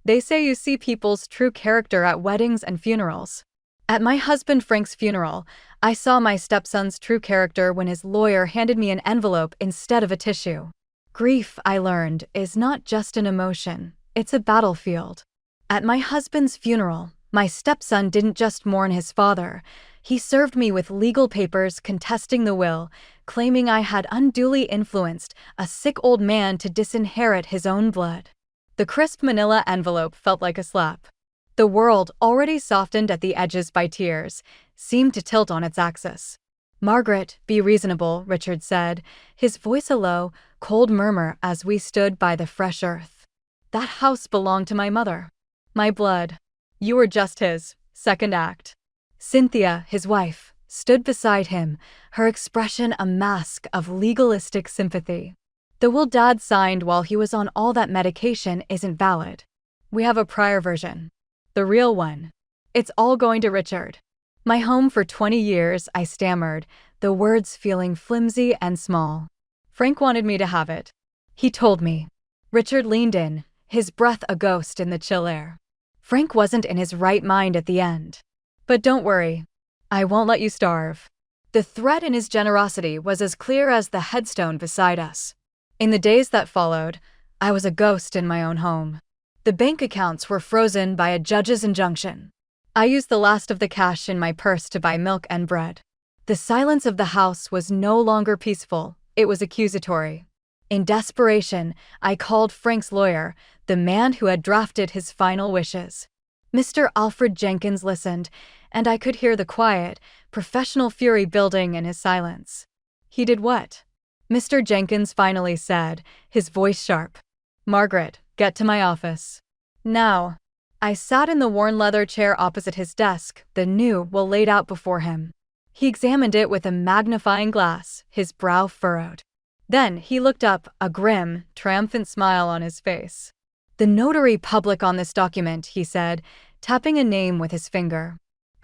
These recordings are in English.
They say you see people's true character at weddings and funerals. At my husband Frank's funeral, I saw my stepson's true character when his lawyer handed me an envelope instead of a tissue. Grief, I learned, is not just an emotion, it's a battlefield. At my husband's funeral, my stepson didn't just mourn his father, he served me with legal papers contesting the will, claiming I had unduly influenced a sick old man to disinherit his own blood. The crisp manila envelope felt like a slap. The world, already softened at the edges by tears, seemed to tilt on its axis. "Margaret, be reasonable," Richard said, his voice a low, cold murmur as we stood by the fresh earth. "That house belonged to my mother. My blood. You were just his second act." Cynthia, his wife, stood beside him, her expression a mask of legalistic sympathy. "The will Dad signed while he was on all that medication isn't valid. We have a prior version. The real one. It's all going to Richard." "My home for 20 years, I stammered, the words feeling flimsy and small. "Frank wanted me to have it. He told me." Richard leaned in, his breath a ghost in the chill air. "Frank wasn't in his right mind at the end. But don't worry. I won't let you starve." The threat in his generosity was as clear as the headstone beside us. In the days that followed, I was a ghost in my own home. The bank accounts were frozen by a judge's injunction. I used the last of the cash in my purse to buy milk and bread. The silence of the house was no longer peaceful, it was accusatory. In desperation, I called Frank's lawyer, the man who had drafted his final wishes. Mr. Alfred Jenkins listened, and I could hear the quiet, professional fury building in his silence. "He did what?" Mr. Jenkins finally said, his voice sharp. "Margaret, get to my office. Now." I sat in the worn leather chair opposite his desk, the new will laid out before him. He examined it with a magnifying glass, his brow furrowed. Then he looked up, a grim, triumphant smile on his face. "The notary public on this document," he said, tapping a name with his finger.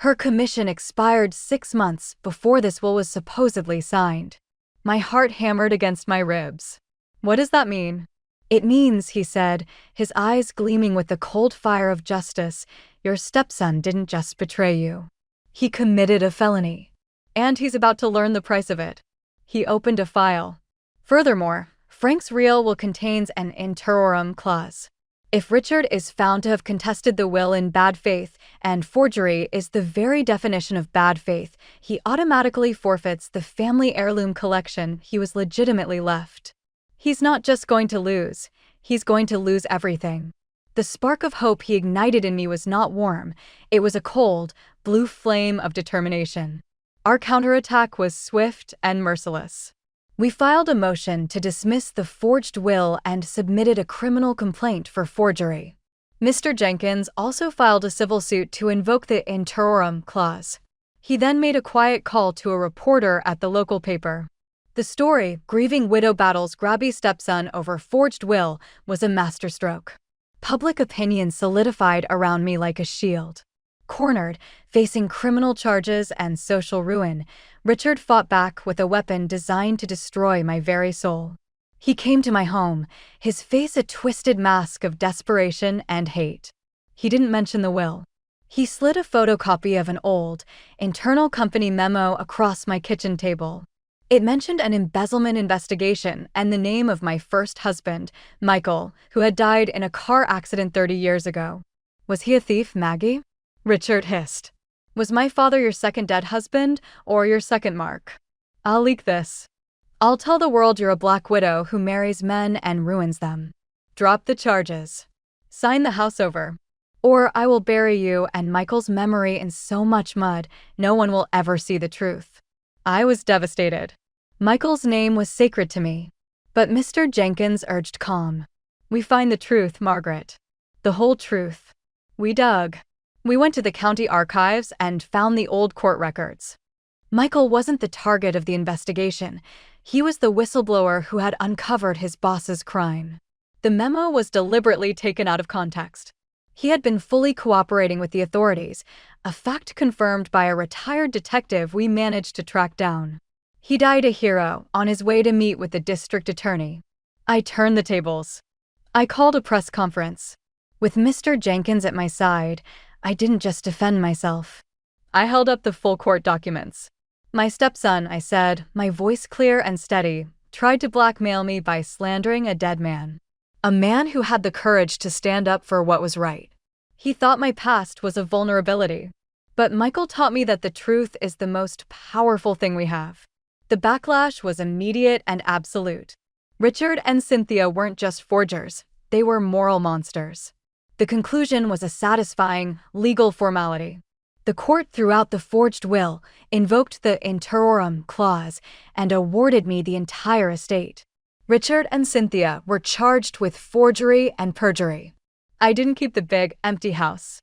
"Her commission expired 6 months before this will was supposedly signed." My heart hammered against my ribs. "What does that mean?" "It means," he said, his eyes gleaming with the cold fire of justice, "your stepson didn't just betray you. He committed a felony. And he's about to learn the price of it." He opened a file. "Furthermore, Frank's reel will contains an in terrorem clause. If Richard is found to have contested the will in bad faith, and forgery is the very definition of bad faith, he automatically forfeits the family heirloom collection he was legitimately left. He's not just going to lose, he's going to lose everything." The spark of hope he ignited in me was not warm, it was a cold, blue flame of determination. Our counterattack was swift and merciless. We filed a motion to dismiss the forged will and submitted a criminal complaint for forgery. Mr. Jenkins also filed a civil suit to invoke the in terrorem clause. He then made a quiet call to a reporter at the local paper. The story, "Grieving Widow Battles Grabby Stepson Over Forged Will," was a masterstroke. Public opinion solidified around me like a shield. Cornered, facing criminal charges and social ruin, Richard fought back with a weapon designed to destroy my very soul. He came to my home, his face a twisted mask of desperation and hate. He didn't mention the will. He slid a photocopy of an old, internal company memo across my kitchen table. It mentioned an embezzlement investigation and the name of my first husband, Michael, who had died in a car accident 30 years ago. "Was he a thief, Maggie?" Richard hissed. "Was my father your second dead husband, or your second Mark? I'll leak this. I'll tell the world you're a black widow who marries men and ruins them. Drop the charges. Sign the house over. Or I will bury you and Michael's memory in so much mud, no one will ever see the truth." I was devastated. Michael's name was sacred to me. But Mr. Jenkins urged calm. "We find the truth, Margaret. The whole truth." We dug. We went to the county archives and found the old court records. Michael wasn't the target of the investigation. He was the whistleblower who had uncovered his boss's crime. The memo was deliberately taken out of context. He had been fully cooperating with the authorities, a fact confirmed by a retired detective we managed to track down. He died a hero on his way to meet with the district attorney. I turned the tables. I called a press conference. With Mr. Jenkins at my side, I didn't just defend myself. I held up the full court documents. My stepson, I said, my voice clear and steady, tried to blackmail me by slandering a dead man. A man who had the courage to stand up for what was right. He thought my past was a vulnerability. But Michael taught me that the truth is the most powerful thing we have. The backlash was immediate and absolute. Richard and Cynthia weren't just forgers, they were moral monsters. The conclusion was a satisfying, legal formality. The court threw out the forged will, invoked the in terrorem clause, and awarded me the entire estate. Richard and Cynthia were charged with forgery and perjury. I didn't keep the big, empty house.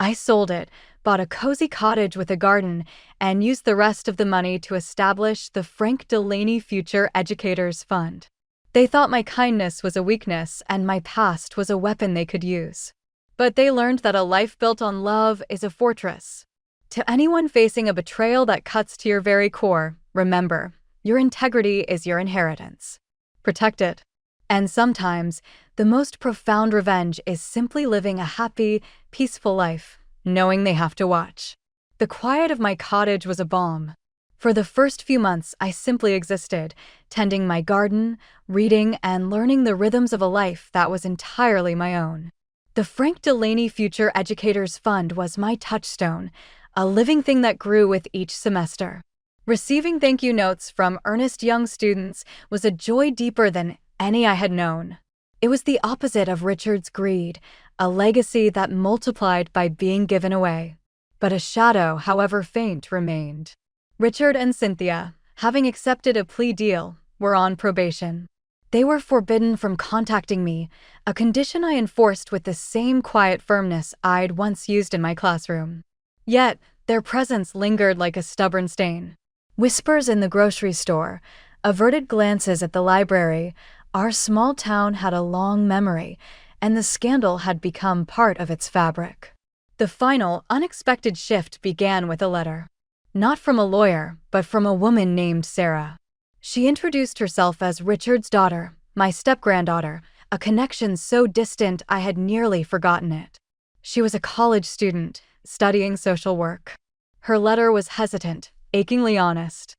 I sold it, bought a cozy cottage with a garden, and used the rest of the money to establish the Frank Delaney Future Educators Fund. They thought my kindness was a weakness and my past was a weapon they could use. But they learned that a life built on love is a fortress. To anyone facing a betrayal that cuts to your very core, remember, your integrity is your inheritance. Protect it. And sometimes, the most profound revenge is simply living a happy, peaceful life, knowing they have to watch. The quiet of my cottage was a balm. For the first few months, I simply existed, tending my garden, reading, and learning the rhythms of a life that was entirely my own. The Frank Delaney Future Educators Fund was my touchstone, a living thing that grew with each semester. Receiving thank you notes from earnest young students was a joy deeper than any I had known. It was the opposite of Richard's greed, a legacy that multiplied by being given away. But a shadow, however faint, remained. Richard and Cynthia, having accepted a plea deal, were on probation. They were forbidden from contacting me, a condition I enforced with the same quiet firmness I'd once used in my classroom. Yet, their presence lingered like a stubborn stain. Whispers in the grocery store, averted glances at the library, our small town had a long memory, and the scandal had become part of its fabric. The final, unexpected shift began with a letter. Not from a lawyer, but from a woman named Sarah. She introduced herself as Richard's daughter, my step-granddaughter, a connection so distant I had nearly forgotten it. She was a college student, studying social work. Her letter was hesitant, achingly honest.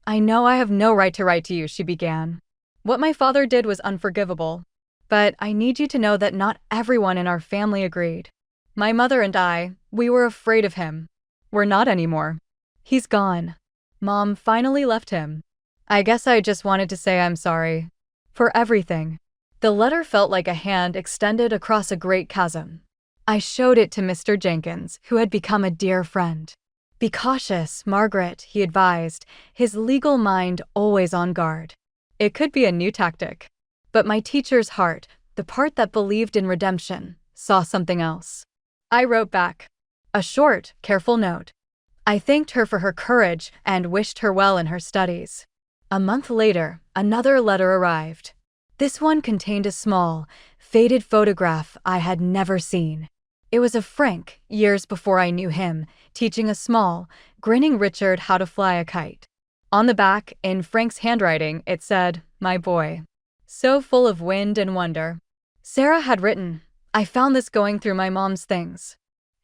"I know I have no right to write to you," she began. "What my father did was unforgivable. But I need you to know that not everyone in our family agreed. My mother and I, we were afraid of him. We're not anymore. He's gone. Mom finally left him. I guess I just wanted to say I'm sorry. For everything." The letter felt like a hand extended across a great chasm. I showed it to Mr. Jenkins, who had become a dear friend. "Be cautious, Margaret," he advised, his legal mind always on guard. It could be a new tactic. But my teacher's heart, the part that believed in redemption, saw something else. I wrote back. A short, careful note. I thanked her for her courage and wished her well in her studies. A month later, another letter arrived. This one contained a small, faded photograph I had never seen. It was of Frank, years before I knew him, teaching a small, grinning Richard how to fly a kite. On the back, in Frank's handwriting, it said, "My boy." So full of wind and wonder. Sarah had written, "I found this going through my mom's things.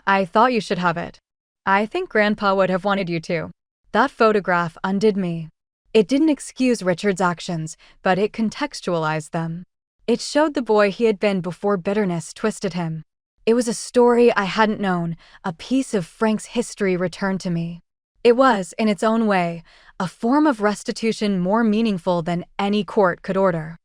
I thought you should have it. I think Grandpa would have wanted you to." That photograph undid me. It didn't excuse Richard's actions, but it contextualized them. It showed the boy he had been before bitterness twisted him. It was a story I hadn't known, a piece of Frank's history returned to me. It was, in its own way, a form of restitution more meaningful than any court could order.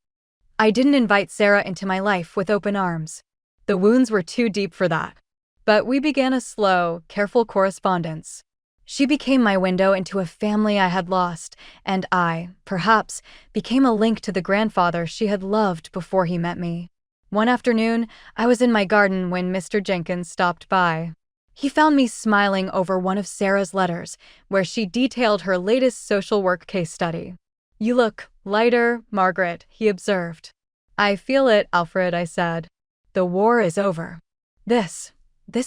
I didn't invite Sarah into my life with open arms. The wounds were too deep for that. But we began a slow, careful correspondence. She became my window into a family I had lost, and I, perhaps, became a link to the grandfather she had loved before he met me. One afternoon, I was in my garden when Mr. Jenkins stopped by. He found me smiling over one of Sarah's letters, where she detailed her latest social work case study. "You look lighter, Margaret," he observed. "I feel it, Alfred," I said. "The war is over. This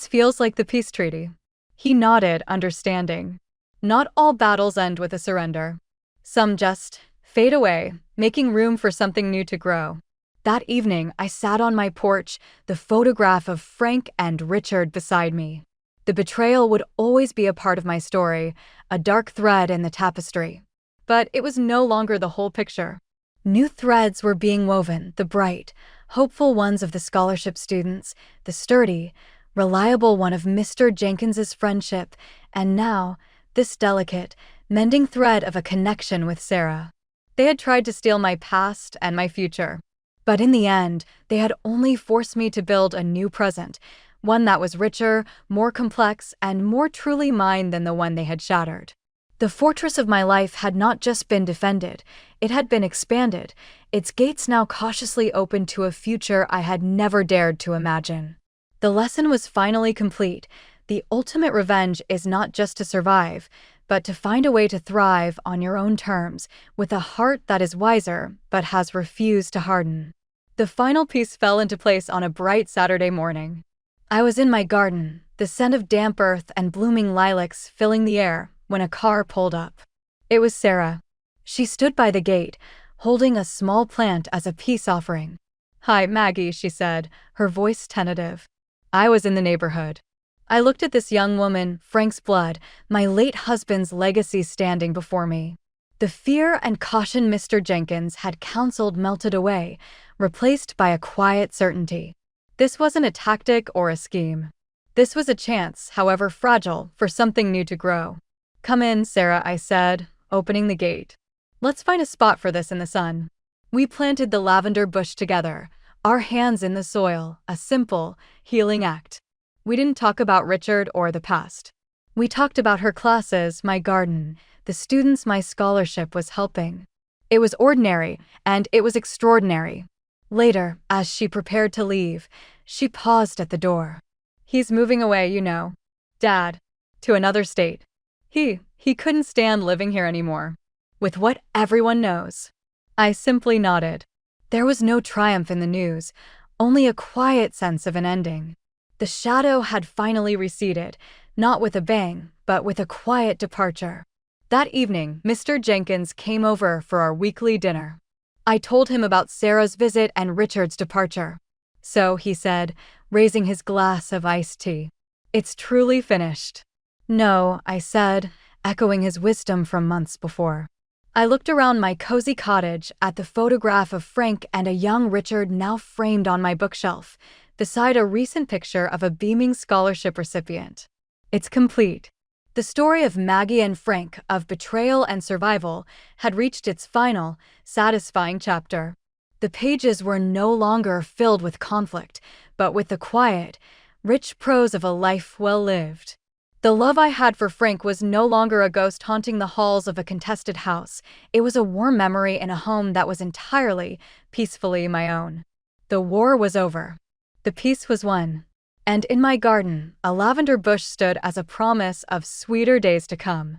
feels like the peace treaty." He nodded, understanding. Not all battles end with a surrender. Some just fade away, making room for something new to grow. That evening, I sat on my porch, the photograph of Frank and Richard beside me. The betrayal would always be a part of my story, a dark thread in the tapestry. But it was no longer the whole picture. New threads were being woven, the bright, hopeful ones of the scholarship students, the sturdy, reliable one of Mr. Jenkins's friendship, and now, this delicate, mending thread of a connection with Sarah. They had tried to steal my past and my future. But in the end, they had only forced me to build a new present, one that was richer, more complex, and more truly mine than the one they had shattered. The fortress of my life had not just been defended, it had been expanded, its gates now cautiously opened to a future I had never dared to imagine. The lesson was finally complete. The ultimate revenge is not just to survive, but to find a way to thrive on your own terms, with a heart that is wiser but has refused to harden. The final piece fell into place on a bright Saturday morning. I was in my garden, the scent of damp earth and blooming lilacs filling the air, when a car pulled up. It was Sarah. She stood by the gate, holding a small plant as a peace offering. "Hi, Maggie," she said, her voice tentative. I was in the neighborhood. I looked at this young woman, Frank's blood, my late husband's legacy standing before me. The fear and caution Mr. Jenkins had counseled melted away, replaced by a quiet certainty. This wasn't a tactic or a scheme. This was a chance, however fragile, for something new to grow. "Come in, Sarah," I said, opening the gate. "Let's find a spot for this in the sun." We planted the lavender bush together, our hands in the soil, a simple, healing act. We didn't talk about Richard or the past. We talked about her classes, my garden, the students my scholarship was helping. It was ordinary, and it was extraordinary. Later, as she prepared to leave, she paused at the door. "He's moving away, you know. Dad. To another state. He couldn't stand living here anymore. With what everyone knows." I simply nodded. There was no triumph in the news, only a quiet sense of an ending. The shadow had finally receded, not with a bang, but with a quiet departure. That evening, Mr. Jenkins came over for our weekly dinner. I told him about Sarah's visit and Richard's departure. "So," he said, raising his glass of iced tea, "it's truly finished." "No," I said, echoing his wisdom from months before. I looked around my cozy cottage at the photograph of Frank and a young Richard now framed on my bookshelf, beside a recent picture of a beaming scholarship recipient. It's complete. The story of Maggie and Frank, of betrayal and survival, had reached its final, satisfying chapter. The pages were no longer filled with conflict, but with the quiet, rich prose of a life well lived. The love I had for Frank was no longer a ghost haunting the halls of a contested house. It was a warm memory in a home that was entirely, peacefully my own. The war was over. The peace was won. And in my garden, a lavender bush stood as a promise of sweeter days to come.